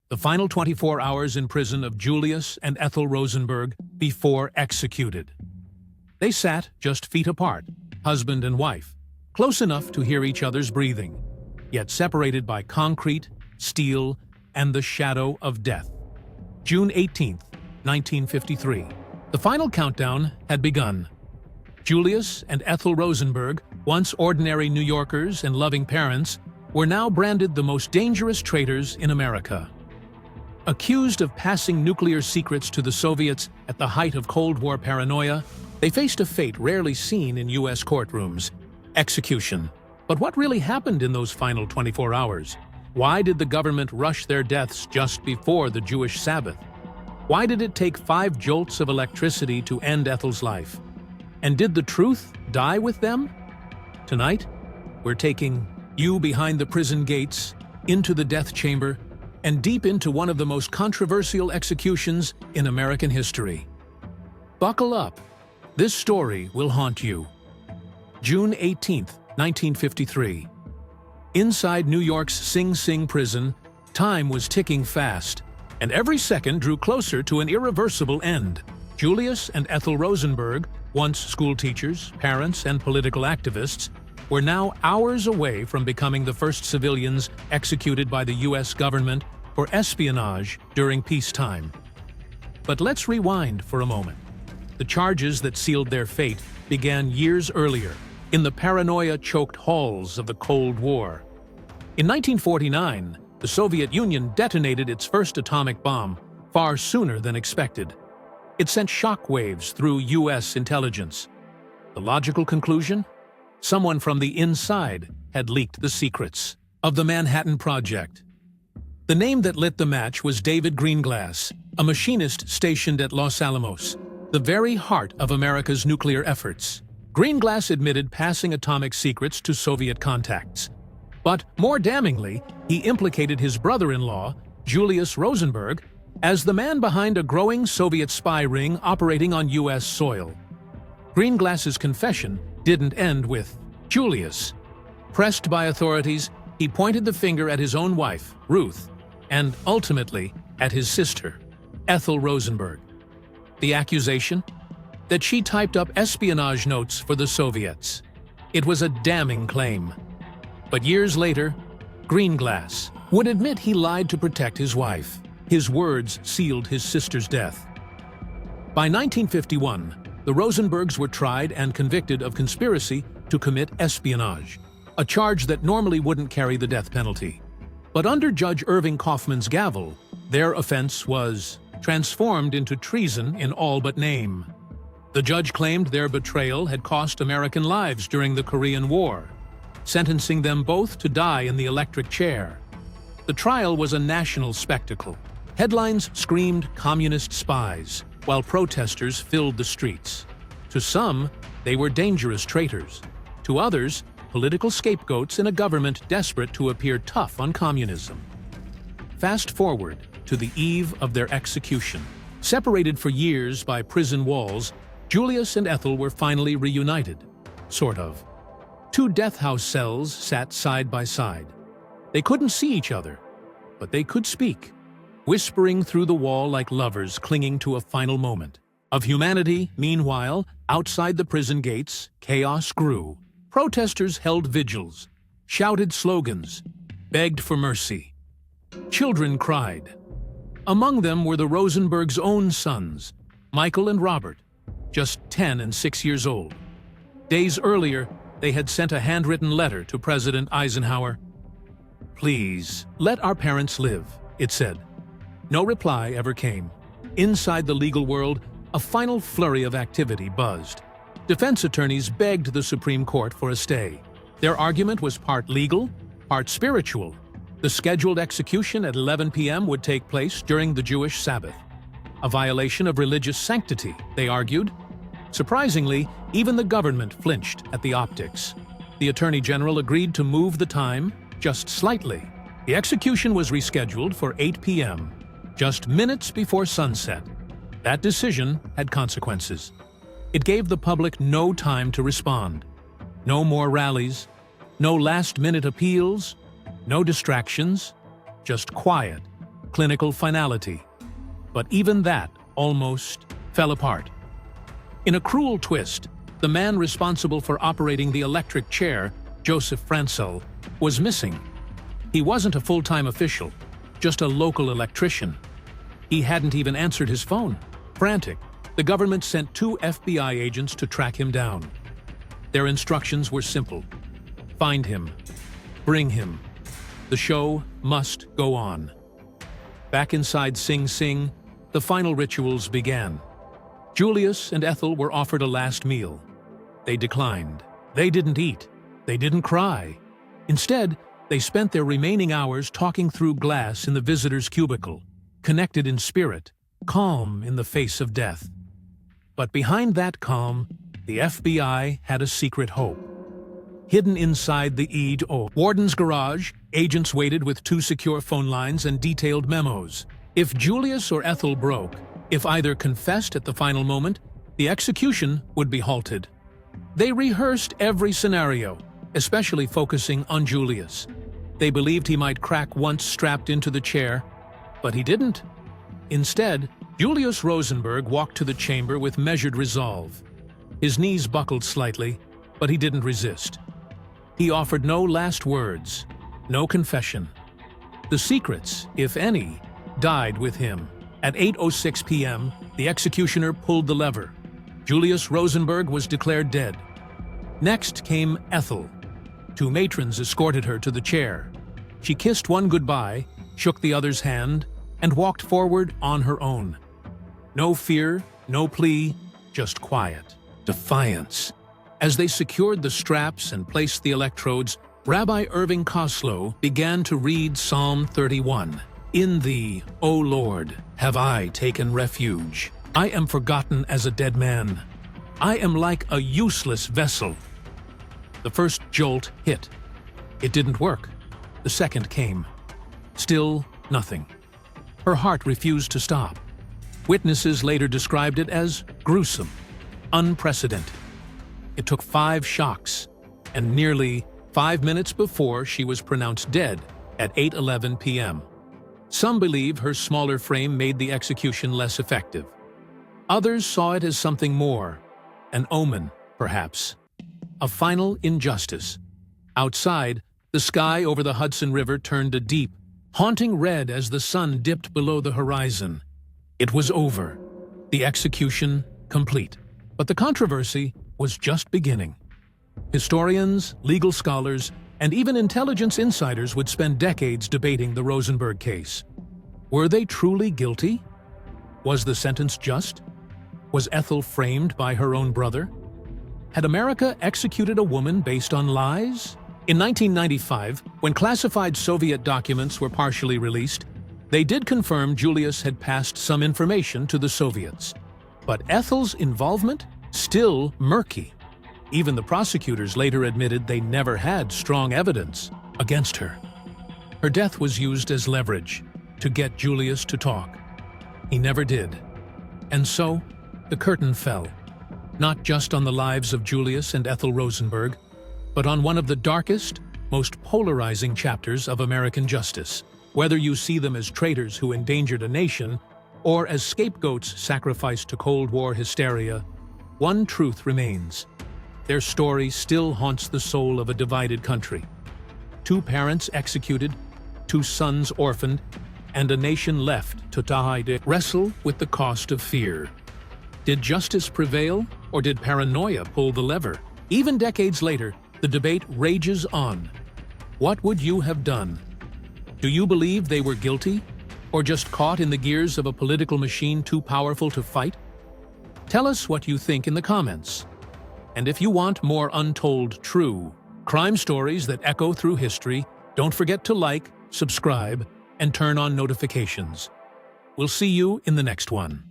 the final 24 hours in prison of Julius and Ethel Rosenberg before executed. They sat just feet apart, husband and wife, close enough to hear each other's breathing, yet separated by concrete, steel, and the shadow of death. June 18, 1953. The final countdown had begun. Julius and Ethel Rosenberg, once ordinary New Yorkers and loving parents, were now branded the most dangerous traitors in America. Accused of passing nuclear secrets to the Soviets at the height of Cold War paranoia, they faced a fate rarely seen in U.S. courtrooms: execution. But what really happened in those final 24 hours? Why did the government rush their deaths just before the Jewish Sabbath? Why did it take 5 jolts of electricity to end Ethel's life? And did the truth die with them? Tonight, we're taking you behind the prison gates, into the death chamber, and deep into one of the most controversial executions in American history. Buckle up. This story will haunt you. June 18, 1953. Inside New York's Sing Sing prison, time was ticking fast, and every second drew closer to an irreversible end. Julius and Ethel Rosenberg, once school teachers, parents, and political activists, were now hours away from becoming the first civilians executed by the U.S. government for espionage during peacetime. But let's rewind for a moment. The charges that sealed their fate began years earlier, in the paranoia-choked halls of the Cold War. In 1949, the Soviet Union detonated its first atomic bomb far sooner than expected. It sent shockwaves through U.S. intelligence. The logical conclusion? Someone from the inside had leaked the secrets of the Manhattan Project. The name that lit the match was David Greenglass, a machinist stationed at Los Alamos, the very heart of America's nuclear efforts. Greenglass admitted passing atomic secrets to Soviet contacts. But more damningly, he implicated his brother-in-law, Julius Rosenberg, as the man behind a growing Soviet spy ring operating on U.S. soil. Greenglass's confession didn't end with Julius. Pressed by authorities, he pointed the finger at his own wife, Ruth, and ultimately at his sister, Ethel Rosenberg. The accusation? That she typed up espionage notes for the Soviets. It was a damning claim. But years later, Greenglass would admit he lied to protect his wife. His words sealed his sister's death. By 1951, the Rosenbergs were tried and convicted of conspiracy to commit espionage, a charge that normally wouldn't carry the death penalty. But under Judge Irving Kaufman's gavel, their offense was transformed into treason in all but name. The judge claimed their betrayal had cost American lives during the Korean War, sentencing them both to die in the electric chair. The trial was a national spectacle. Headlines screamed communist spies, while protesters filled the streets. To some, they were dangerous traitors. To others, political scapegoats in a government desperate to appear tough on communism. Fast forward to the eve of their execution. Separated for years by prison walls, Julius and Ethel were finally reunited. Sort of. 2 death house cells sat side by side. They couldn't see each other, but they could speak, whispering through the wall like lovers clinging to a final moment. Of humanity, meanwhile, outside the prison gates, chaos grew. Protesters held vigils, shouted slogans, begged for mercy. Children cried. Among them were the Rosenbergs' own sons, Michael and Robert, just 10 and 6 years old. Days earlier, they had sent a handwritten letter to President Eisenhower. "Please, let our parents live," it said. No reply ever came. Inside the legal world, a final flurry of activity buzzed. Defense attorneys begged the Supreme Court for a stay. Their argument was part legal, part spiritual. The scheduled execution at 11 p.m. would take place during the Jewish Sabbath. A violation of religious sanctity, they argued. Surprisingly, even the government flinched at the optics. The Attorney General agreed to move the time just slightly. The execution was rescheduled for 8 p.m., just minutes before sunset. That decision had consequences. It gave the public no time to respond. No more rallies, no last-minute appeals, no distractions, just quiet, clinical finality. But even that almost fell apart. In a cruel twist, the man responsible for operating the electric chair, Joseph Francel, was missing. He wasn't a full-time official, just a local electrician. He hadn't even answered his phone. Frantic, the government sent 2 FBI agents to track him down. Their instructions were simple. Find him. Bring him. The show must go on. Back inside Sing Sing, the final rituals began. Julius and Ethel were offered a last meal. They declined. They didn't eat. They didn't cry. Instead, they spent their remaining hours talking through glass in the visitor's cubicle, connected in spirit, calm in the face of death. But behind that calm, the FBI had a secret hope. Hidden inside the warden's garage, agents waited with 2 secure phone lines and detailed memos. If Julius or Ethel broke, if either confessed at the final moment, the execution would be halted. They rehearsed every scenario, especially focusing on Julius. They believed he might crack once strapped into the chair, but he didn't. Instead, Julius Rosenberg walked to the chamber with measured resolve. His knees buckled slightly, but he didn't resist. He offered no last words, no confession. The secrets, if any, died with him. At 8:06 p.m., the executioner pulled the lever. Julius Rosenberg was declared dead. Next came Ethel. 2 matrons escorted her to the chair. She kissed one goodbye, shook the other's hand, and walked forward on her own. No fear, no plea, just quiet, defiance. As they secured the straps and placed the electrodes, Rabbi Irving Koslow began to read Psalm 31. In thee, O Lord, have I taken refuge. I am forgotten as a dead man. I am like a useless vessel. The first jolt hit. It didn't work. The second came. Still nothing. Her heart refused to stop. Witnesses later described it as gruesome, unprecedented. It took 5 shocks, and nearly 5 minutes before she was pronounced dead at 8:11 p.m. Some believe her smaller frame made the execution less effective. Others saw it as something more, an omen, perhaps. A final injustice. Outside, the sky over the Hudson River turned a deep, haunting red as the sun dipped below the horizon. It was over. The execution complete. But the controversy was just beginning. Historians, legal scholars, and even intelligence insiders would spend decades debating the Rosenberg case. Were they truly guilty? Was the sentence just? Was Ethel framed by her own brother? Had America executed a woman based on lies? In 1995, when classified Soviet documents were partially released, they did confirm Julius had passed some information to the Soviets. But Ethel's involvement? Still murky. Even the prosecutors later admitted they never had strong evidence against her. Her death was used as leverage to get Julius to talk. He never did. And so, the curtain fell, not just on the lives of Julius and Ethel Rosenberg, but on one of the darkest, most polarizing chapters of American justice. Whether you see them as traitors who endangered a nation or as scapegoats sacrificed to Cold War hysteria, one truth remains. Their story still haunts the soul of a divided country. 2 parents executed, 2 sons orphaned, and a nation left to wrestle with the cost of fear. Did justice prevail, or did paranoia pull the lever? Even decades later, the debate rages on. What would you have done? Do you believe they were guilty, or just caught in the gears of a political machine too powerful to fight? Tell us what you think in the comments. And if you want more untold, true crime stories that echo through history, don't forget to like, subscribe, and turn on notifications. We'll see you in the next one.